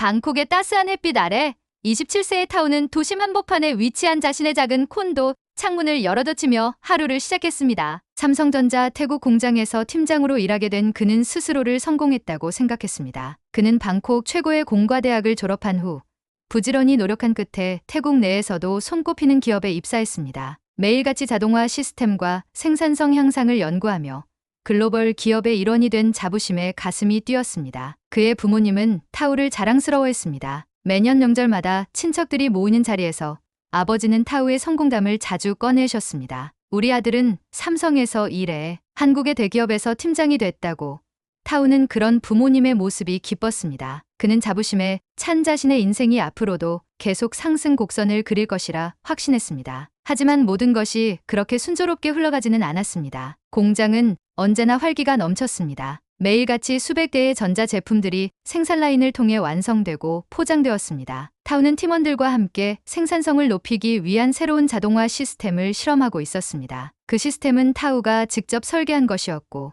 방콕의 따스한 햇빛 아래 27세의 타오는 도심 한복판에 위치한 자신의 작은 콘도 창문을 열어젖히며 하루를 시작했습니다. 삼성전자 태국 공장에서 팀장으로 일하게 된 그는 스스로를 성공했다고 생각했습니다. 그는 방콕 최고의 공과대학을 졸업한 후 부지런히 노력한 끝에 태국 내에서도 손꼽히는 기업에 입사했습니다. 매일같이 자동화 시스템과 생산성 향상을 연구하며 글로벌 기업의 일원이 된 자부심에 가슴이 뛰었습니다. 그의 부모님은 타오를 자랑스러워했습니다. 매년 명절마다 친척들이 모이는 자리에서 아버지는 타오의 성공담을 자주 꺼내셨습니다. 우리 아들은 삼성에서 일해 한국의 대기업에서 팀장이 됐다고. 타오는 그런 부모님의 모습이 기뻤습니다. 그는 자부심에 찬 자신의 인생이 앞으로도 계속 상승 곡선을 그릴 것이라 확신했습니다. 하지만 모든 것이 그렇게 순조롭게 흘러가지는 않았습니다. 공장은 언제나 활기가 넘쳤습니다. 매일같이 수백 대의 전자제품들이 생산 라인을 통해 완성되고 포장되었습니다. 타오는 팀원들과 함께 생산성을 높이기 위한 새로운 자동화 시스템을 실험하고 있었습니다. 그 시스템은 타오가 직접 설계한 것이었고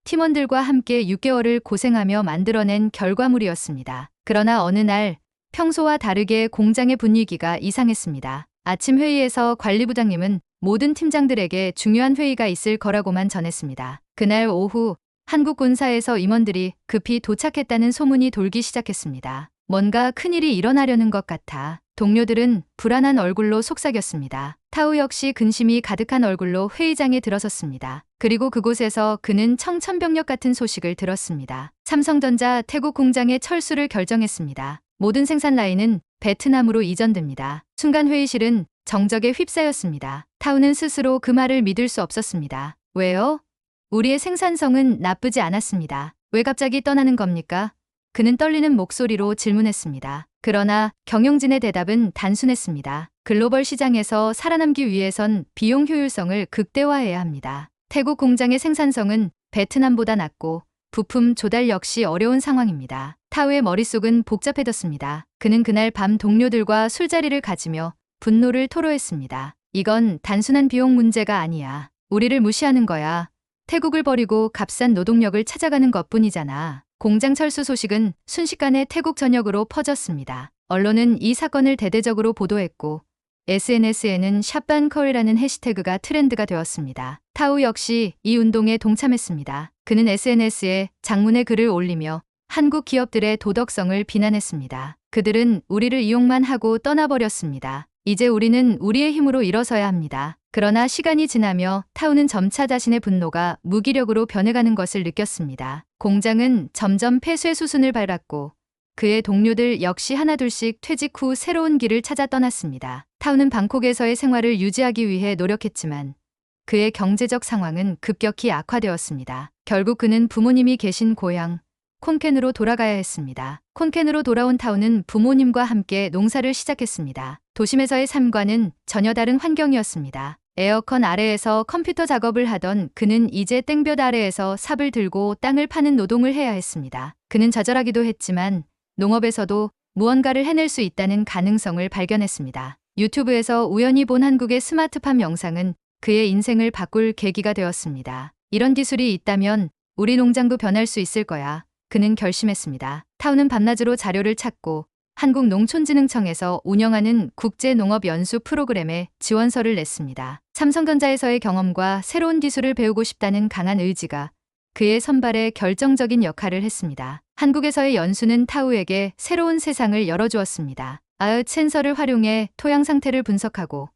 팀원들과 함께 6개월을 고생하며 만들어낸 결과물이었습니다. 그러나 어느 날 평소와 다르게 공장의 분위기가 이상했습니다. 아침 회의에서 관리부장님은 모든 팀장들에게 중요한 회의가 있을 거라고만 전했습니다. 그날 오후 한국 본사에서 임원들이 급히 도착했다는 소문이 돌기 시작했습니다. 뭔가 큰일이 일어나려는 것 같아 동료들은 불안한 얼굴로 속삭였습니다. 타오 역시 근심이 가득한 얼굴로 회의장에 들어섰습니다. 그리고 그곳에서 그는 청천벽력 같은 소식을 들었습니다. 삼성전자 태국 공장의 철수를 결정했습니다. 모든 생산 라인은 베트남으로 이전됩니다. 순간 회의실은 정적에 휩싸였습니다. 타오는 스스로 그 말을 믿을 수 없었습니다. 왜요? 우리의 생산성은 나쁘지 않았습니다. 왜 갑자기 떠나는 겁니까? 그는 떨리는 목소리로 질문했습니다. 그러나 경영진의 대답은 단순했습니다. 글로벌 시장에서 살아남기 위해선 비용 효율성을 극대화해야 합니다. 태국 공장의 생산성은 베트남보다 낮고 부품 조달 역시 어려운 상황입니다. 타오의 머릿속은 복잡해졌습니다. 그는 그날 밤 동료들과 술자리를 가지며 분노를 토로했습니다. 이건 단순한 비용 문제가 아니야. 우리를 무시하는 거야. 태국을 버리고 값싼 노동력을 찾아가는 것뿐이잖아. 공장 철수 소식은 순식간에 태국 전역으로 퍼졌습니다. 언론은 이 사건을 대대적으로 보도했고 SNS에는 샷반커리라는 해시태그가 트렌드가 되었습니다. 타오 역시 이 운동에 동참했습니다. 그는 SNS에 장문의 글을 올리며 한국 기업들의 도덕성을 비난했습니다. 그들은 우리를 이용만 하고 떠나버렸습니다. 이제 우리는 우리의 힘으로 일어서야 합니다. 그러나 시간이 지나며 타오는 점차 자신의 분노가 무기력으로 변해가는 것을 느꼈습니다. 공장은 점점 폐쇄 수순을 밟았고 그의 동료들 역시 하나둘씩 퇴직 후 새로운 길을 찾아 떠났습니다. 타오는 방콕에서의 생활을 유지하기 위해 노력했지만 그의 경제적 상황은 급격히 악화되었습니다. 결국 그는 부모님이 계신 고향 콘켄으로 돌아가야 했습니다. 콘켄으로 돌아온 타오는 부모님과 함께 농사를 시작했습니다. 도심에서의 삶과는 전혀 다른 환경이었습니다. 에어컨 아래에서 컴퓨터 작업을 하던 그는 이제 땡볕 아래에서 삽을 들고 땅을 파는 노동을 해야 했습니다. 그는 좌절하기도 했지만 농업에서도 무언가를 해낼 수 있다는 가능성을 발견했습니다. 유튜브에서 우연히 본 한국의 스마트팜 영상은 그의 인생을 바꿀 계기가 되었습니다. 이런 기술이 있다면 우리 농장도 변할 수 있을 거야. 그는 결심했습니다. 타오는 밤낮으로 자료를 찾고 한국농촌진흥청에서 운영하는 국제농업연수 프로그램에 지원서를 냈습니다. 삼성전자에서의 경험과 새로운 기술을 배우고 싶다는 강한 의지가 그의 선발에 결정적인 역할을 했습니다. 한국에서의 연수는 타오에게 새로운 세상을 열어주었습니다. 센서를 활용해 토양 상태를 분석하고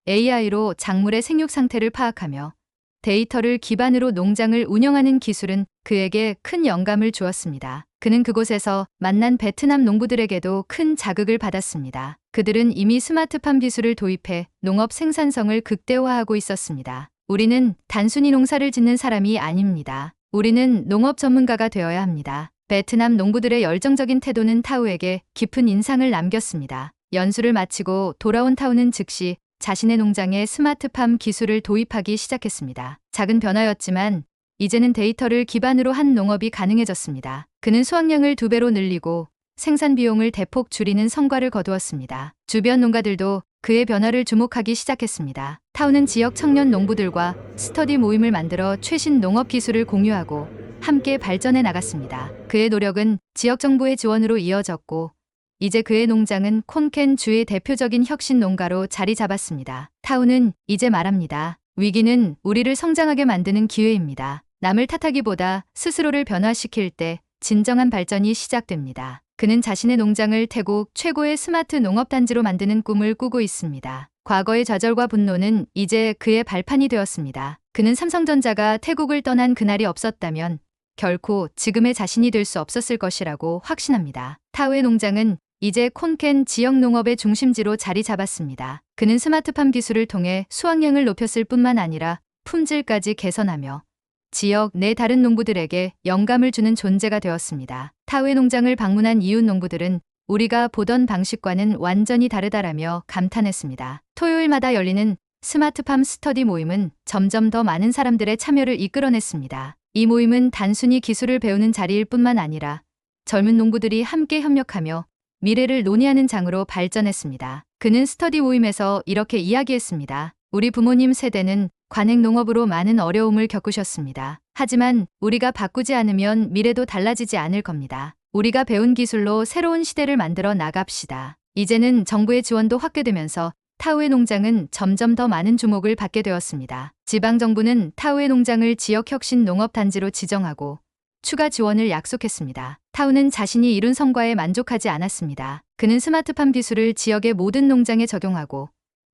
AI로 작물의 생육 상태를 파악하며 데이터를 기반으로 농장을 운영하는 기술은 그에게 큰 영감을 주었습니다. 그는 그곳에서 만난 베트남 농부들에게도 큰 자극을 받았습니다. 그들은 이미 스마트팜 기술을 도입해 농업 생산성을 극대화하고 있었습니다. 우리는 단순히 농사를 짓는 사람이 아닙니다. 우리는 농업 전문가가 되어야 합니다. 베트남 농부들의 열정적인 태도는 타오에게 깊은 인상을 남겼습니다. 연수를 마치고 돌아온 타오는 즉시 자신의 농장에 스마트팜 기술을 도입하기 시작했습니다. 작은 변화였지만 이제는 데이터를 기반으로 한 농업이 가능해졌습니다. 그는 수확량을 2배로 늘리고 생산 비용을 대폭 줄이는 성과를 거두었습니다. 주변 농가들도 그의 변화를 주목하기 시작했습니다. 타오는 지역 청년 농부들과 스터디 모임을 만들어 최신 농업 기술을 공유하고 함께 발전해 나갔습니다. 그의 노력은 지역 정부의 지원으로 이어졌고 이제 그의 농장은 콘켄 주의 대표적인 혁신 농가로 자리 잡았습니다. 타우는 이제 말합니다. 위기는 우리를 성장하게 만드는 기회입니다. 남을 탓하기보다 스스로를 변화시킬 때 진정한 발전이 시작됩니다. 그는 자신의 농장을 태국 최고의 스마트 농업단지로 만드는 꿈을 꾸고 있습니다. 과거의 좌절과 분노는 이제 그의 발판이 되었습니다. 그는 삼성전자가 태국을 떠난 그날이 없었다면 결코 지금의 자신이 될 수 없었을 것이라고 확신합니다. 타우의 농장은 이제 콘켄 지역 농업의 중심지로 자리 잡았습니다. 그는 스마트팜 기술을 통해 수확량을 높였을 뿐만 아니라 품질까지 개선하며 지역 내 다른 농부들에게 영감을 주는 존재가 되었습니다. 타우의 농장을 방문한 이웃 농부들은 우리가 보던 방식과는 완전히 다르다라며 감탄했습니다. 토요일마다 열리는 스마트팜 스터디 모임은 점점 더 많은 사람들의 참여를 이끌어냈습니다. 이 모임은 단순히 기술을 배우는 자리일 뿐만 아니라 젊은 농부들이 함께 협력하며 미래를 논의하는 장으로 발전했습니다. 그는 스터디 모임에서 이렇게 이야기했습니다. 우리 부모님 세대는 관행 농업으로 많은 어려움을 겪으셨습니다. 하지만 우리가 바꾸지 않으면 미래도 달라지지 않을 겁니다. 우리가 배운 기술로 새로운 시대를 만들어 나갑시다. 이제는 정부의 지원도 확대되면서 타우의 농장은 점점 더 많은 주목을 받게 되었습니다. 지방정부는 타우의 농장을 지역혁신 농업단지로 지정하고 추가 지원을 약속했습니다. 타우는 자신이 이룬 성과에 만족하지 않았습니다. 그는 스마트팜 기술을 지역의 모든 농장에 적용하고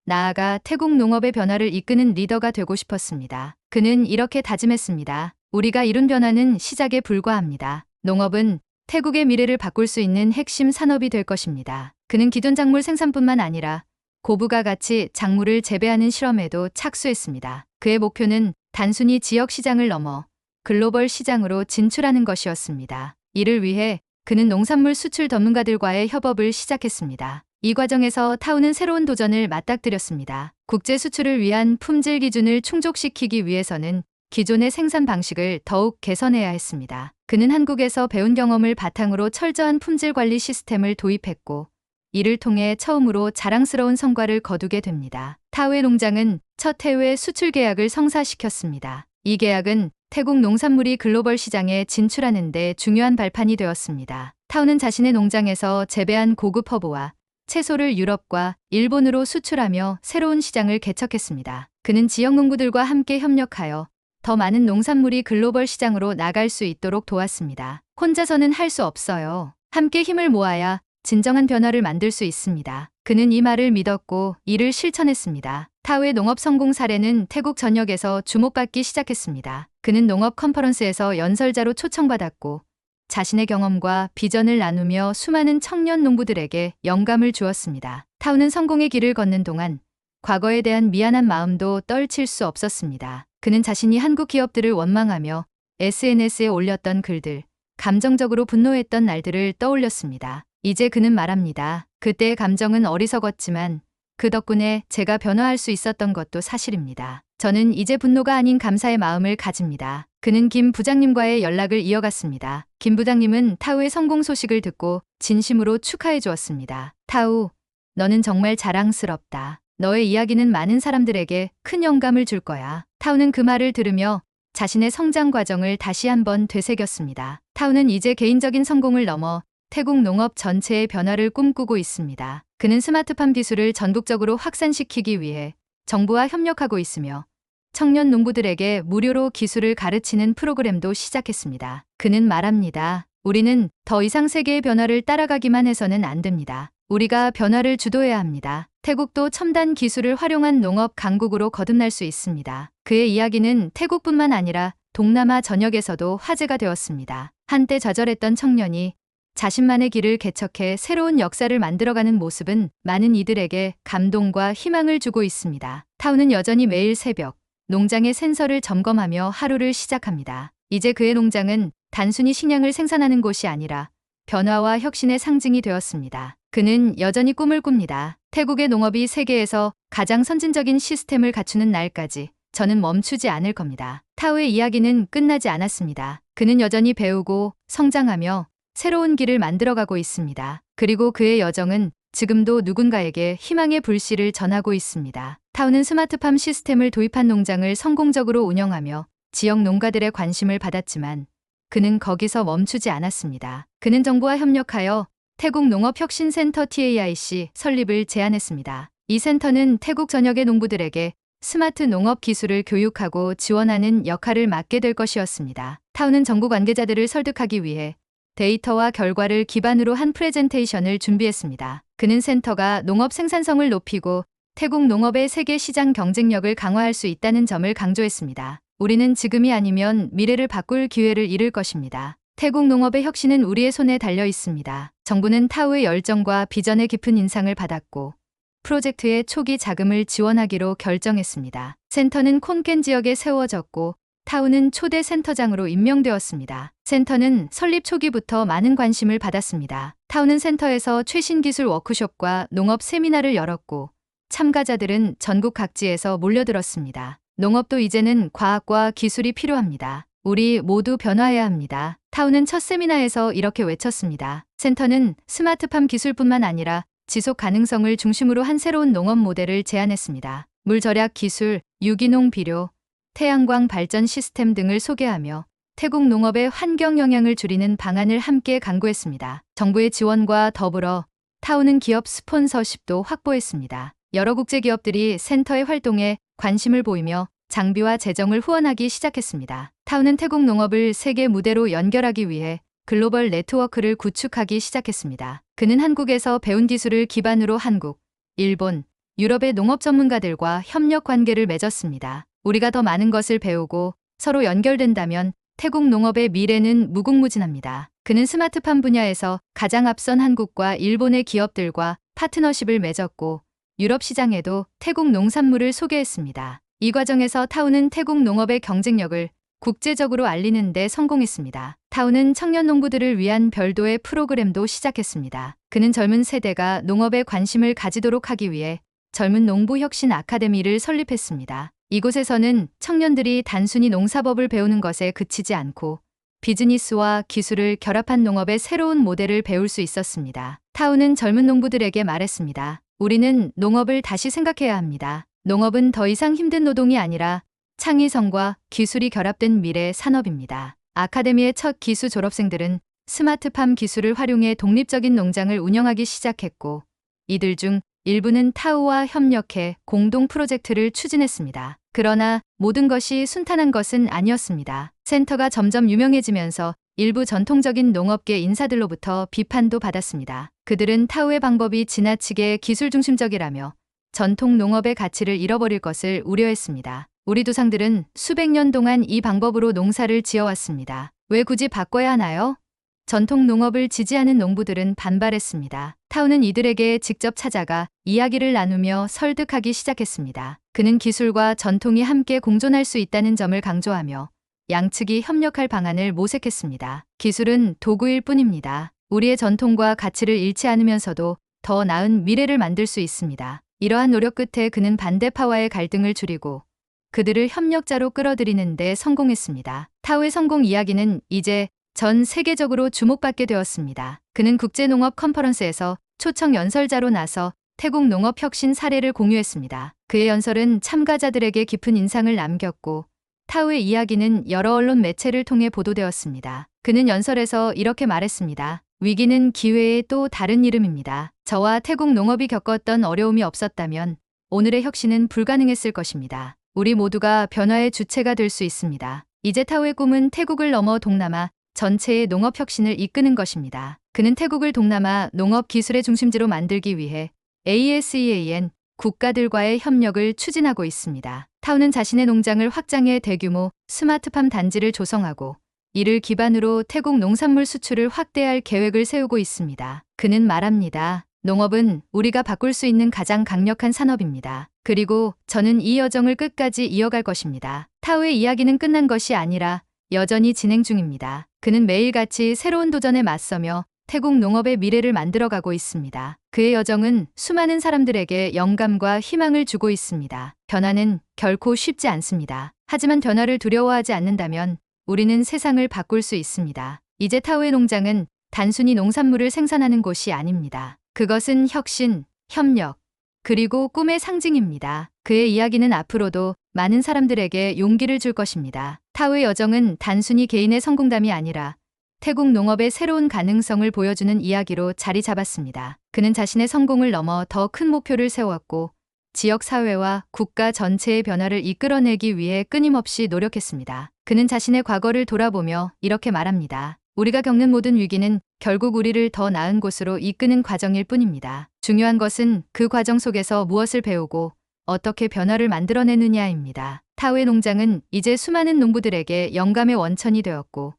나아가 태국 농업의 변화를 이끄는 리더가 되고 싶었습니다. 그는 이렇게 다짐했습니다. 우리가 이룬 변화는 시작에 불과합니다. 농업은 태국의 미래를 바꿀 수 있는 핵심 산업이 될 것입니다. 그는 기존 작물 생산뿐만 아니라 고부가 가치 작물을 재배하는 실험에도 착수했습니다. 그의 목표는 단순히 지역 시장을 넘어 글로벌 시장으로 진출하는 것이었습니다. 이를 위해 그는 농산물 수출 전문가들과의 협업을 시작했습니다. 이 과정에서 타우는 새로운 도전을 맞닥뜨렸습니다. 국제 수출을 위한 품질 기준을 충족시키기 위해서는 기존의 생산 방식을 더욱 개선해야 했습니다. 그는 한국에서 배운 경험을 바탕으로 철저한 품질 관리 시스템을 도입했고 이를 통해 처음으로 자랑스러운 성과를 거두게 됩니다. 타우의 농장은 첫 해외 수출 계약을 성사시켰습니다. 이 계약은 태국 농산물이 글로벌 시장에 진출하는 데 중요한 발판이 되었습니다. 타우는 자신의 농장에서 재배한 고급 허브와 채소를 유럽과 일본으로 수출하며 새로운 시장을 개척했습니다. 그는 지역 농부들과 함께 협력하여 더 많은 농산물이 글로벌 시장으로 나갈 수 있도록 도왔습니다. 혼자서는 할 수 없어요. 함께 힘을 모아야 진정한 변화를 만들 수 있습니다. 그는 이 말을 믿었고 이를 실천했습니다. 타우의 농업 성공 사례는 태국 전역에서 주목받기 시작했습니다. 그는 농업 컨퍼런스에서 연설자로 초청받았고 자신의 경험과 비전을 나누며 수많은 청년 농부들에게 영감을 주었습니다. 타우는 성공의 길을 걷는 동안 과거에 대한 미안한 마음도 떨칠 수 없었습니다. 그는 자신이 한국 기업들을 원망하며 SNS에 올렸던 글들, 감정적으로 분노했던 날들을 떠올렸습니다. 이제 그는 말합니다. 그때의 감정은 어리석었지만 그 덕분에 제가 변화할 수 있었던 것도 사실입니다. 저는 이제 분노가 아닌 감사의 마음을 가집니다. 그는 김 부장님과의 연락을 이어갔습니다. 김 부장님은 타우의 성공 소식을 듣고 진심으로 축하해 주었습니다. 타우, 너는 정말 자랑스럽다. 너의 이야기는 많은 사람들에게 큰 영감을 줄 거야. 타우는 그 말을 들으며 자신의 성장 과정을 다시 한번 되새겼습니다. 타우는 이제 개인적인 성공을 넘어 태국 농업 전체의 변화를 꿈꾸고 있습니다. 그는 스마트팜 기술을 전국적으로 확산시키기 위해 정부와 협력하고 있으며 청년 농부들에게 무료로 기술을 가르치는 프로그램도 시작했습니다. 그는 말합니다. 우리는 더 이상 세계의 변화를 따라가기만 해서는 안 됩니다. 우리가 변화를 주도해야 합니다. 태국도 첨단 기술을 활용한 농업 강국으로 거듭날 수 있습니다. 그의 이야기는 태국뿐만 아니라 동남아 전역에서도 화제가 되었습니다. 한때 좌절했던 청년이 자신만의 길을 개척해 새로운 역사를 만들어가는 모습은 많은 이들에게 감동과 희망을 주고 있습니다. 타우는 여전히 매일 새벽 농장의 센서를 점검하며 하루를 시작합니다. 이제 그의 농장은 단순히 식량을 생산하는 곳이 아니라 변화와 혁신의 상징이 되었습니다. 그는 여전히 꿈을 꿉니다. 태국의 농업이 세계에서 가장 선진적인 시스템을 갖추는 날까지 저는 멈추지 않을 겁니다. 타우의 이야기는 끝나지 않았습니다. 그는 여전히 배우고 성장하며 새로운 길을 만들어가고 있습니다. 그리고 그의 여정은 지금도 누군가에게 희망의 불씨를 전하고 있습니다. 타우는 스마트팜 시스템을 도입한 농장을 성공적으로 운영하며 지역 농가들의 관심을 받았지만 그는 거기서 멈추지 않았습니다. 그는 정부와 협력하여 태국 농업혁신센터 TAIC 설립을 제안했습니다. 이 센터는 태국 전역의 농부들에게 스마트 농업 기술을 교육하고 지원하는 역할을 맡게 될 것이었습니다. 타우는 정부 관계자들을 설득하기 위해 데이터와 결과를 기반으로 한 프레젠테이션을 준비했습니다. 그는 센터가 농업 생산성을 높이고 태국 농업의 세계 시장 경쟁력을 강화할 수 있다는 점을 강조했습니다. 우리는 지금이 아니면 미래를 바꿀 기회를 잃을 것입니다. 태국 농업의 혁신은 우리의 손에 달려 있습니다. 정부는 타우의 열정과 비전의 깊은 인상을 받았고 프로젝트의 초기 자금을 지원하기로 결정했습니다. 센터는 콘켄 지역에 세워졌고 타우는 초대 센터장으로 임명되었습니다. 센터는 설립 초기부터 많은 관심을 받았습니다. 타우는 센터에서 최신 기술 워크숍과 농업 세미나를 열었고 참가자들은 전국 각지에서 몰려들었습니다. 농업도 이제는 과학과 기술이 필요합니다. 우리 모두 변화해야 합니다. 타우는 첫 세미나에서 이렇게 외쳤습니다. 센터는 스마트팜 기술뿐만 아니라 지속 가능성을 중심으로 한 새로운 농업 모델을 제안했습니다. 물 절약 기술, 유기농 비료, 태양광 발전 시스템 등을 소개하며 태국 농업의 환경 영향을 줄이는 방안을 함께 강구했습니다. 정부의 지원과 더불어 타우는 기업 스폰서십도 확보했습니다. 여러 국제 기업들이 센터의 활동에 관심을 보이며 장비와 재정을 후원하기 시작했습니다. 타우는 태국 농업을 세계 무대로 연결하기 위해 글로벌 네트워크를 구축하기 시작했습니다. 그는 한국에서 배운 기술을 기반으로 한국, 일본, 유럽의 농업 전문가들과 협력 관계를 맺었습니다. 우리가 더 많은 것을 배우고 서로 연결된다면 태국 농업의 미래는 무궁무진합니다. 그는 스마트팜 분야에서 가장 앞선 한국과 일본의 기업들과 파트너십을 맺었고 유럽 시장에도 태국 농산물을 소개했습니다. 이 과정에서 타우는 태국 농업의 경쟁력을 국제적으로 알리는 데 성공했습니다. 타우는 청년 농부들을 위한 별도의 프로그램도 시작했습니다. 그는 젊은 세대가 농업에 관심을 가지도록 하기 위해 젊은 농부 혁신 아카데미를 설립했습니다. 이곳에서는 청년들이 단순히 농사법을 배우는 것에 그치지 않고 비즈니스와 기술을 결합한 농업의 새로운 모델을 배울 수 있었습니다. 타우는 젊은 농부들에게 말했습니다. 우리는 농업을 다시 생각해야 합니다. 농업은 더 이상 힘든 노동이 아니라 창의성과 기술이 결합된 미래 산업입니다. 아카데미의 첫 기수 졸업생들은 스마트팜 기술을 활용해 독립적인 농장을 운영하기 시작했고 이들 중 일부는 타우와 협력해 공동 프로젝트를 추진했습니다. 그러나 모든 것이 순탄한 것은 아니었습니다. 센터가 점점 유명해지면서 일부 전통적인 농업계 인사들로부터 비판도 받았습니다. 그들은 타우의 방법이 지나치게 기술 중심적이라며 전통 농업의 가치를 잃어버릴 것을 우려했습니다. 우리 조상들은 수백 년 동안 이 방법으로 농사를 지어왔습니다. 왜 굳이 바꿔야 하나요? 전통 농업을 지지하는 농부들은 반발했습니다. 타우는 이들에게 직접 찾아가 이야기를 나누며 설득하기 시작했습니다. 그는 기술과 전통이 함께 공존할 수 있다는 점을 강조하며 양측이 협력할 방안을 모색했습니다. 기술은 도구일 뿐입니다. 우리의 전통과 가치를 잃지 않으면서도 더 나은 미래를 만들 수 있습니다. 이러한 노력 끝에 그는 반대파와의 갈등을 줄이고 그들을 협력자로 끌어들이는 데 성공했습니다. 타우의 성공 이야기는 이제 전 세계적으로 주목받게 되었습니다. 그는 국제농업 컨퍼런스에서 초청 연설자로 나서 태국 농업 혁신 사례를 공유했습니다. 그의 연설은 참가자들에게 깊은 인상을 남겼고 타우의 이야기는 여러 언론 매체를 통해 보도되었습니다. 그는 연설에서 이렇게 말했습니다. 위기는 기회의 또 다른 이름입니다. 저와 태국 농업이 겪었던 어려움이 없었다면 오늘의 혁신은 불가능했을 것입니다. 우리 모두가 변화의 주체가 될 수 있습니다. 이제 타우의 꿈은 태국을 넘어 동남아 전체의 농업 혁신을 이끄는 것입니다. 그는 태국을 동남아 농업 기술의 중심지로 만들기 위해 ASEAN 국가들과의 협력을 추진하고 있습니다. 타우는 자신의 농장을 확장해 대규모 스마트팜 단지를 조성하고 이를 기반으로 태국 농산물 수출을 확대할 계획을 세우고 있습니다. 그는 말합니다. 농업은 우리가 바꿀 수 있는 가장 강력한 산업입니다. 그리고 저는 이 여정을 끝까지 이어갈 것입니다. 타우의 이야기는 끝난 것이 아니라 여전히 진행 중입니다. 그는 매일같이 새로운 도전에 맞서며 태국 농업의 미래를 만들어가고 있습니다. 그의 여정은 수많은 사람들에게 영감과 희망을 주고 있습니다. 변화는 결코 쉽지 않습니다. 하지만 변화를 두려워하지 않는다면 우리는 세상을 바꿀 수 있습니다. 이제 타우의 농장은 단순히 농산물을 생산하는 곳이 아닙니다. 그것은 혁신, 협력, 그리고 꿈의 상징입니다. 그의 이야기는 앞으로도 많은 사람들에게 용기를 줄 것입니다. 타우의 여정은 단순히 개인의 성공담이 아니라 태국 농업의 새로운 가능성을 보여주는 이야기로 자리 잡았습니다. 그는 자신의 성공을 넘어 더 큰 목표를 세웠고 지역 사회와 국가 전체의 변화를 이끌어내기 위해 끊임없이 노력했습니다. 그는 자신의 과거를 돌아보며 이렇게 말합니다. 우리가 겪는 모든 위기는 결국 우리를 더 나은 곳으로 이끄는 과정일 뿐입니다. 중요한 것은 그 과정 속에서 무엇을 배우고 어떻게 변화를 만들어내느냐입니다. 타우의 농장은 이제 수많은 농부들에게 영감의 원천이 되었고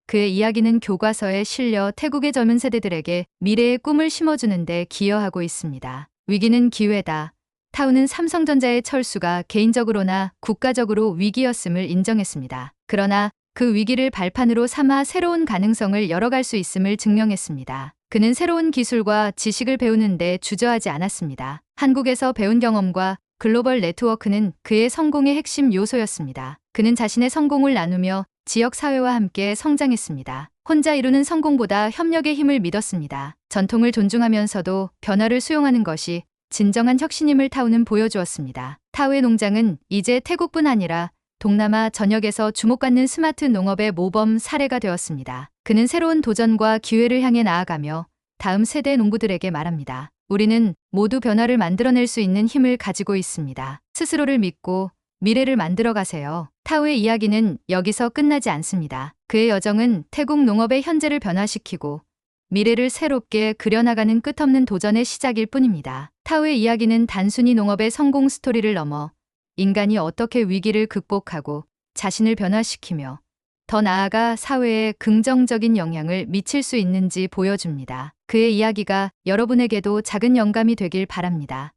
그의 이야기는 교과서에 실려 태국의 젊은 세대들에게 미래의 꿈을 심어주는 데 기여하고 있습니다. 위기는 기회다. 타우는 삼성전자의 철수가 개인적으로나 국가적으로 위기였음을 인정했습니다. 그러나 그 위기를 발판으로 삼아 새로운 가능성을 열어갈 수 있음을 증명했습니다. 그는 새로운 기술과 지식을 배우는데 주저하지 않았습니다. 한국에서 배운 경험과 글로벌 네트워크는 그의 성공의 핵심 요소였습니다. 그는 자신의 성공을 나누며 지역 사회와 함께 성장했습니다. 혼자 이루는 성공보다 협력의 힘을 믿었습니다. 전통을 존중하면서도 변화를 수용하는 것이 진정한 혁신임을 타우는 보여주었습니다. 타우의 농장은 이제 태국뿐 아니라 동남아 전역에서 주목받는 스마트 농업의 모범 사례가 되었습니다. 그는 새로운 도전과 기회를 향해 나아가며 다음 세대 농부들에게 말합니다. 우리는 모두 변화를 만들어낼 수 있는 힘을 가지고 있습니다. 스스로를 믿고 미래를 만들어 가세요. 타우의 이야기는 여기서 끝나지 않습니다. 그의 여정은 태국 농업의 현재를 변화시키고 미래를 새롭게 그려나가는 끝없는 도전의 시작일 뿐입니다. 타우의 이야기는 단순히 농업의 성공 스토리를 넘어 인간이 어떻게 위기를 극복하고 자신을 변화시키며 더 나아가 사회에 긍정적인 영향을 미칠 수 있는지 보여줍니다. 그의 이야기가 여러분에게도 작은 영감이 되길 바랍니다.